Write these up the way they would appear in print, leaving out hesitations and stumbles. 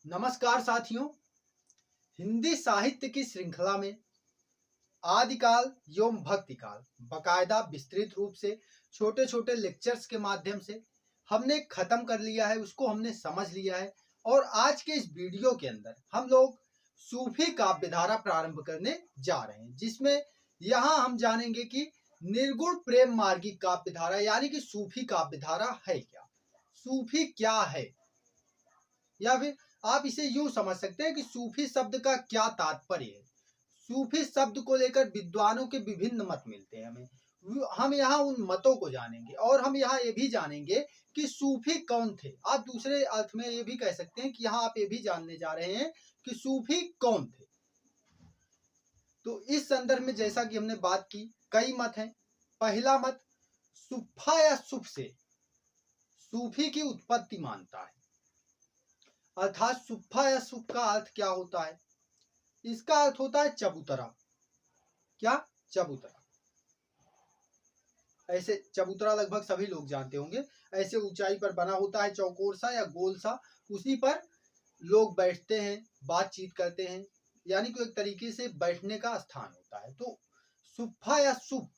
नमस्कार साथियों, हिंदी साहित्य की श्रृंखला में आदिकाल एवं भक्तिकाल बकायदा विस्तृत रूप से छोटे छोटे लेक्चर्स के माध्यम से हमने खत्म कर लिया है, उसको हमने समझ लिया है। और आज के इस वीडियो के अंदर हम लोग सूफी काव्य धारा प्रारंभ करने जा रहे हैं, जिसमें यहाँ हम जानेंगे कि निर्गुण प्रेम मार्गी काव्य धारा यानी कि सूफी काव्य धारा है क्या, सूफी क्या है, या फिर आप इसे यूं समझ सकते हैं कि सूफी शब्द का क्या तात्पर्य है। सूफी शब्द को लेकर विद्वानों के विभिन्न मत मिलते हैं हमें। हम यहाँ उन मतों को जानेंगे और हम यहाँ ये भी जानेंगे कि सूफी कौन थे। आप दूसरे अर्थ में ये भी कह सकते हैं कि यहाँ आप ये भी जानने जा रहे हैं कि सूफी कौन थे। तो इस संदर्भ में जैसा कि हमने बात की, कई मत हैं। पहला मत सुफा या सुफ से सूफी की उत्पत्ति मानता है। अर्थात सुफा या सुफ का अर्थ क्या होता है? इसका अर्थ होता है चबूतरा। क्या? चबूतरा। ऐसे चबूतरा लगभग सभी लोग जानते होंगे। ऐसे ऊंचाई पर बना होता है, चौकोर सा या गोल सा, उसी पर लोग बैठते हैं, बातचीत करते हैं, यानी कि एक तरीके से बैठने का स्थान होता है। तो सुफा या सुफ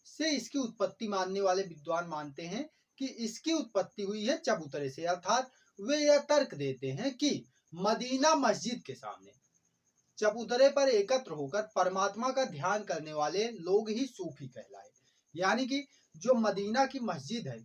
से इसकी उत्पत्ति मानने वाले विद्वान मानते हैं कि इसकी उत्पत्ति हुई है चबूतरे से। अर्थात वे यह तर्क देते हैं कि मदीना मस्जिद के सामने चबूतरे पर एकत्र होकर परमात्मा का ध्यान करने वाले लोग ही सूफी कहलाए। यानी कि जो मदीना की मस्जिद है,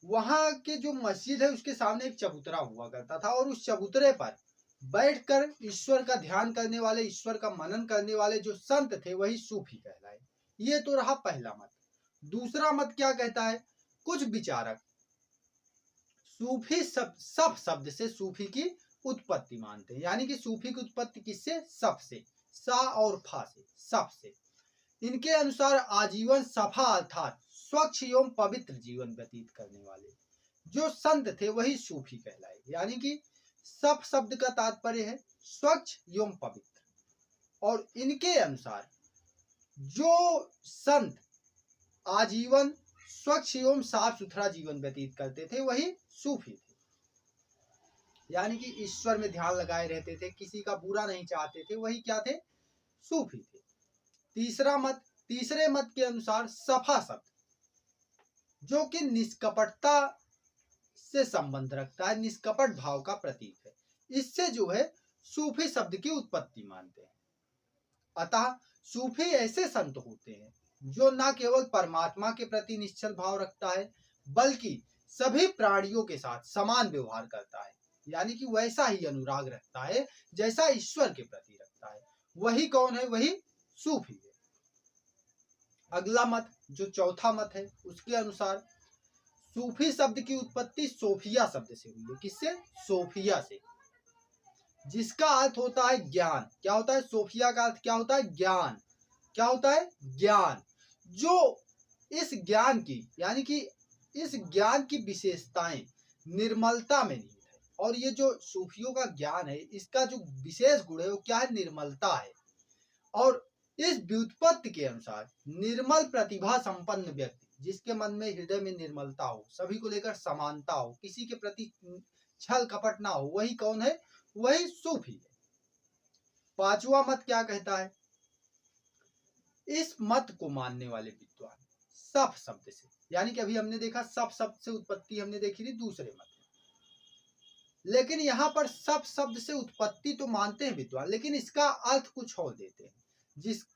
वहां के जो मस्जिद है उसके सामने एक चबूतरा हुआ करता था और उस चबूतरे पर बैठकर ईश्वर का ध्यान करने वाले, ईश्वर का मनन करने वाले जो संत थे वही सूफी कहलाए। ये तो रहा पहला मत। दूसरा मत क्या कहता है? कुछ विचारक सूफी सब शब्द से सूफी की उत्पत्ति मानते हैं। यानी कि सूफी की उत्पत्ति किससे? सब से, सा और फा से, सब से। इनके अनुसार आजीवन सफा अर्थात स्वच्छ एवं पवित्र जीवन व्यतीत करने वाले जो संत थे वही सूफी कहलाए। यानी कि सब शब्द का तात्पर्य है स्वच्छ एवं पवित्र, और इनके अनुसार जो संत आजीवन स्वच्छ एवं साफ सुथरा जीवन व्यतीत करते थे वही सूफी थे। यानी कि ईश्वर में ध्यान लगाए रहते थे, किसी का बुरा नहीं चाहते थे, वही क्या थे? सूफी थे। तीसरे मत के अनुसार सफा शब्द जो कि निष्कपटता से संबंध रखता है, निष्कपट भाव का प्रतीक है, इससे जो है सूफी शब्द की उत्पत्ति मानते हैं। अतः सूफी ऐसे संत होते हैं जो न केवल परमात्मा के प्रति निश्चल भाव रखता है बल्कि सभी प्राणियों के साथ समान व्यवहार करता है। यानी कि वैसा ही अनुराग रखता है जैसा ईश्वर के प्रति रखता है। वही कौन है? वही सूफी है। अगला मत जो चौथा मत है, उसके अनुसार सूफी शब्द की उत्पत्ति सोफिया शब्द से हुई है। किससे? सोफिया से, जिसका अर्थ होता है ज्ञान। क्या होता है? सोफिया का अर्थ क्या होता है? ज्ञान। क्या होता है? ज्ञान। जो इस ज्ञान की, यानी कि इस ज्ञान की विशेषताएं निर्मलता में निहित है। और ये जो सूफियों का ज्ञान है, इसका जो विशेष गुण है वो क्या है? निर्मलता है। और इस व्युत्पत्ति के अनुसार निर्मल प्रतिभा संपन्न व्यक्ति, जिसके मन में, हृदय में निर्मलता हो, सभी को लेकर समानता हो, किसी के प्रति छल कपट ना हो, वही कौन है? वही सूफी है। पांचवा मत क्या कहता है? इस मत को मानने वाले विद्वान सब शब्द से, यानी कि अभी हमने देखा सब शब्द से उत्पत्ति हमने देखी थी दूसरे मत में, लेकिन यहाँ पर सब शब्द से उत्पत्ति तो मानते हैं विद्वान, लेकिन इसका अर्थ कुछ और देते हैं।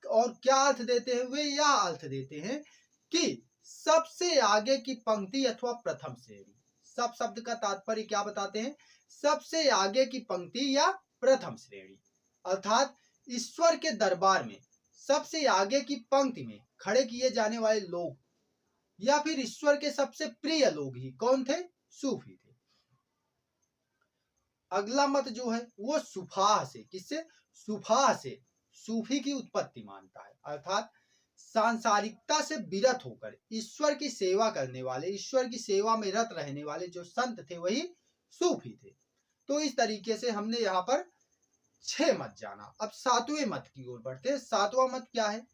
और क्या अर्थ देते हैं? वे यह अर्थ देते हैं कि सबसे आगे की पंक्ति अथवा प्रथम श्रेणी। सब शब्द का तात्पर्य क्या बताते हैं? सबसे आगे की पंक्ति या प्रथम श्रेणी, अर्थात ईश्वर के दरबार में सबसे आगे की पंक्ति में खड़े किए जाने वाले लोग या फिर ईश्वर के सबसे प्रिय लोग ही कौन थे? सूफी थे। अगला मत जो है वो सुफाह से, किससे? सुफाह से सूफी की उत्पत्ति मानता है। अर्थात सांसारिकता से विरत होकर ईश्वर की सेवा करने वाले, ईश्वर की सेवा में रत रहने वाले जो संत थे वही सूफी थे। तो इस तरीके से हमने यहाँ पर 6 मत जाना। अब 7वें मत की ओर बढ़ते हैं। 7वां मत क्या है?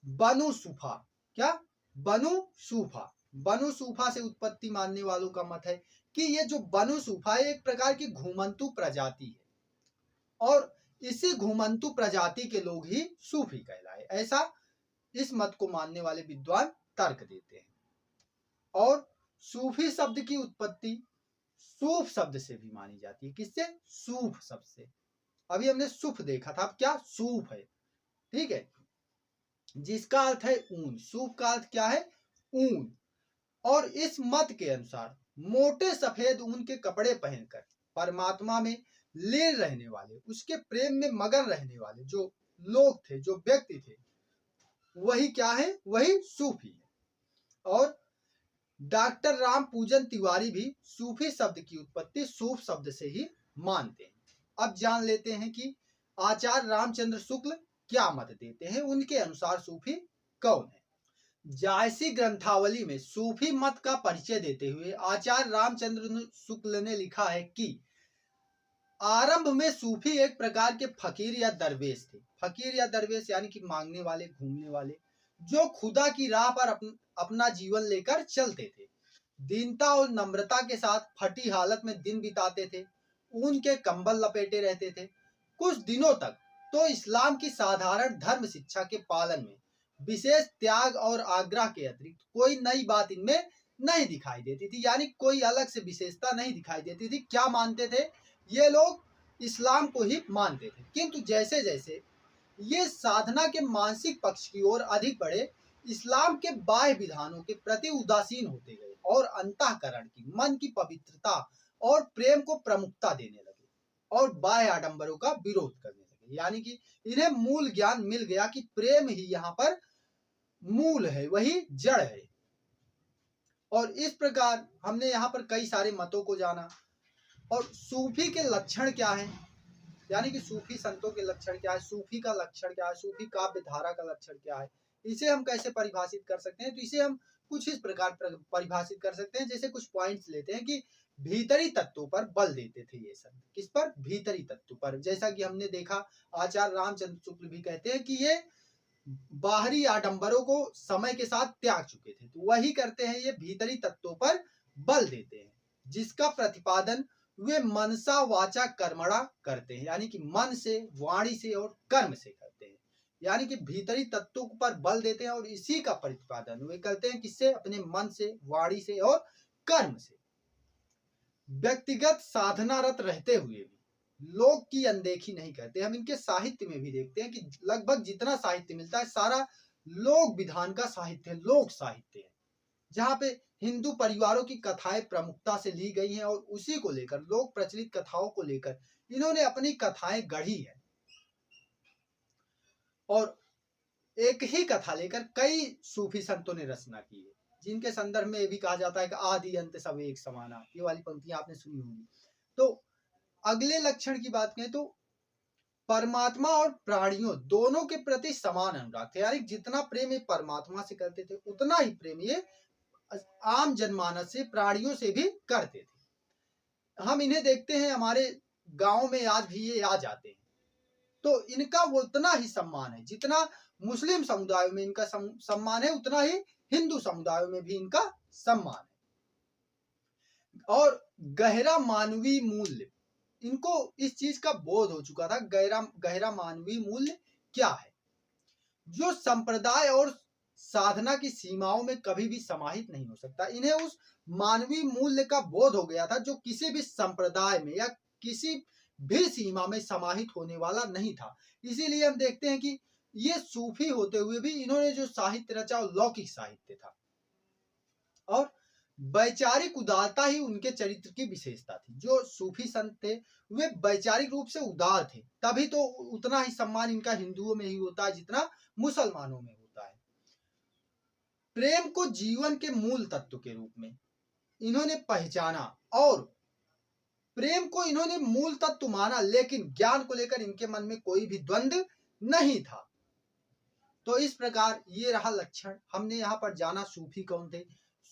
बनु सूफा। क्या? बनु सूफा। बनु सूफा से उत्पत्ति मानने वालों का मत है कि ये जो बनु सूफा है एक प्रकार की घुमंतु प्रजाति है और इसी घुमंतु प्रजाति के लोग ही सूफी कहलाए, ऐसा इस मत को मानने वाले विद्वान तर्क देते हैं। और सूफी शब्द की उत्पत्ति सूफ शब्द से भी मानी जाती है। किससे? सूफ शब्द से। अभी हमने सूफ देखा था, अब क्या सूफ है, ठीक है, जिसका अर्थ है ऊन। सूफ का अर्थ क्या है? ऊन। और इस मत के अनुसार मोटे सफेद ऊन के कपड़े पहनकर परमात्मा में लीन रहने वाले, उसके प्रेम में मगन रहने वाले जो लोग थे, जो व्यक्ति थे, वही क्या है? वही सूफी है। और डॉक्टर राम पूजन तिवारी भी सूफी शब्द की उत्पत्ति सूफ शब्द से ही मानते हैं। अब जान लेते हैं कि आचार्य रामचंद्र शुक्ल क्या मत देते हैं, उनके अनुसार सूफी कौन है। जायसी ग्रंथावली में सूफी मत का परिचय देते हुए आचार्य रामचंद्र शुक्ल ने लिखा है कि आरंभ में सूफी एक प्रकार के फकीर या दरवेश थे। फकीर या दरवेश यानी कि मांगने वाले, घूमने वाले, जो खुदा की राह पर अपना जीवन लेकर चलते थे। दीनता और नम्रता के साथ फटी हालत में दिन बिताते थे, ऊन के कंबल लपेटे रहते थे। कुछ दिनों तक तो इस्लाम की साधारण धर्म शिक्षा के पालन में विशेष त्याग और आग्रह के अतिरिक्त कोई नई बात इनमें नहीं दिखाई देती थी, यानी कोई अलग से विशेषता नहीं दिखाई देती थी। क्या मानते थे ये लोग? इस्लाम को ही मानते थे। किंतु जैसे जैसे ये साधना के मानसिक पक्ष की ओर अधिक बढ़े, इस्लाम के बाह्य विधानों के प्रति उदासीन होते गए और अंतःकरण की, मन की पवित्रता और प्रेम को प्रमुखता देने लगे और बाह्य आडंबरों का विरोध करने लगे। यानी कि इन्हें मूल ज्ञान मिल गया कि प्रेम ही यहाँ पर मूल है, वही जड़ है। और इस प्रकार हमने यहाँ पर कई सारे मतों को जाना। और सूफी के लक्षण क्या है, यानी कि सूफी संतों के लक्षण क्या है, सूफी का लक्षण क्या है, सूफी काव्य धारा का लक्षण क्या है, इसे हम कैसे परिभाषित कर सकते हैं? तो इसे हम कुछ इस प्रकार परिभाषित कर सकते हैं। जैसे कुछ पॉइंट्स लेते हैं कि भीतरी तत्वों पर बल देते थे ये सब। किस पर? भीतरी तत्व पर। जैसा कि हमने देखा आचार्य रामचंद्र शुक्ल भी कहते हैं कि ये बाहरी आडंबरों को समय के साथ त्याग चुके थे, तो वही करते हैं, ये भीतरी तत्वों पर बल देते हैं, जिसका प्रतिपादन वे मनसा वाचा कर्मणा करते हैं, यानी कि मन से, वाणी से और कर्म से करते हैं। यानी कि भीतरी तत्वों पर बल देते हैं और इसी का प्रतिपादन वे करते हैं। किससे? अपने मन से, वाणी से और कर्म से। व्यक्तिगत साधनारत रहते हुए भी लोक की अनदेखी नहीं करते। हम इनके साहित्य में भी देखते हैं कि लगभग जितना साहित्य मिलता है सारा लोक विधान का साहित्य है, लोक साहित्य है, जहाँ पे हिंदू परिवारों की कथाएं प्रमुखता से ली गई हैं और उसी को लेकर, लोक प्रचलित कथाओं को लेकर इन्होंने अपनी कथाएं गढ़ी है। और एक ही कथा लेकर कई सूफी संतों ने रचना की है, जिनके संदर्भ में ये भी कहा जाता है कि आदि अंत सब एक समाना। ये वाली पंक्तियां आपने सुनी होंगी। तो अगले लक्षण की बात करें तो परमात्मा और प्राणियों दोनों के प्रति समान अनुराग थे, यानी जितना प्रेम ये परमात्मा से करते थे उतना ही प्रेम ये आम जनमानस से, प्राणियों से भी करते थे। हम इन्हें देखते हैं, हमारे गांव में आज भी ये आ जाते हैं, तो इनका वो उतना ही सम्मान है जितना मुस्लिम समुदायों में इनका सम्मान है, उतना ही हिंदू समुदायों में भी इनका सम्मान है। और गहरा मानवीय मूल्य, इनको इस चीज का बोध हो चुका था। गहरा मानवीय मूल्य क्या है, जो संप्रदाय और साधना की सीमाओं में कभी भी समाहित नहीं हो सकता। इन्हें उस मानवीय मूल्य का बोध हो गया था जो किसी भी संप्रदाय में या किसी भी सीमा में समाहित होने वाला नहीं था। इसीलिए हम देखते हैं कि ये सूफी होते हुए भी इन्होंने जो साहित्य रचा वो लौकिक साहित्य था और वैचारिक उदारता ही उनके चरित्र की विशेषता थी। जो सूफी संत थे वे वैचारिक रूप से उदार थे, तभी तो उतना ही सम्मान इनका हिंदुओं में ही होता है जितना मुसलमानों में होता है। प्रेम को जीवन के मूल तत्व के रूप में इन्होंने पहचाना और प्रेम को इन्होंने मूल तत्व माना, लेकिन ज्ञान को लेकर इनके मन में कोई भी द्वंद्व नहीं था। तो इस प्रकार ये रहा लक्षण। हमने यहाँ पर जाना सूफी कौन थे,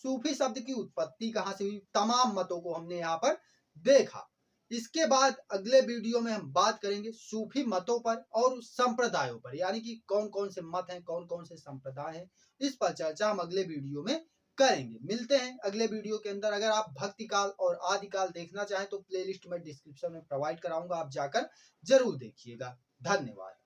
सूफी शब्द की उत्पत्ति कहाँ से हुई, तमाम मतों को हमने यहाँ पर देखा। इसके बाद अगले वीडियो में हम बात करेंगे सूफी मतों पर और संप्रदायों पर, यानी कि कौन कौन से मत हैं, कौन कौन से संप्रदाय हैं। इस पर चर्चा हम अगले वीडियो में करेंगे। मिलते हैं अगले वीडियो के अंदर। अगर आप भक्ति काल और आदिकाल देखना चाहें तो प्लेलिस्ट में डिस्क्रिप्शन में प्रोवाइड कराऊंगा, आप जाकर जरूर देखिएगा। धन्यवाद।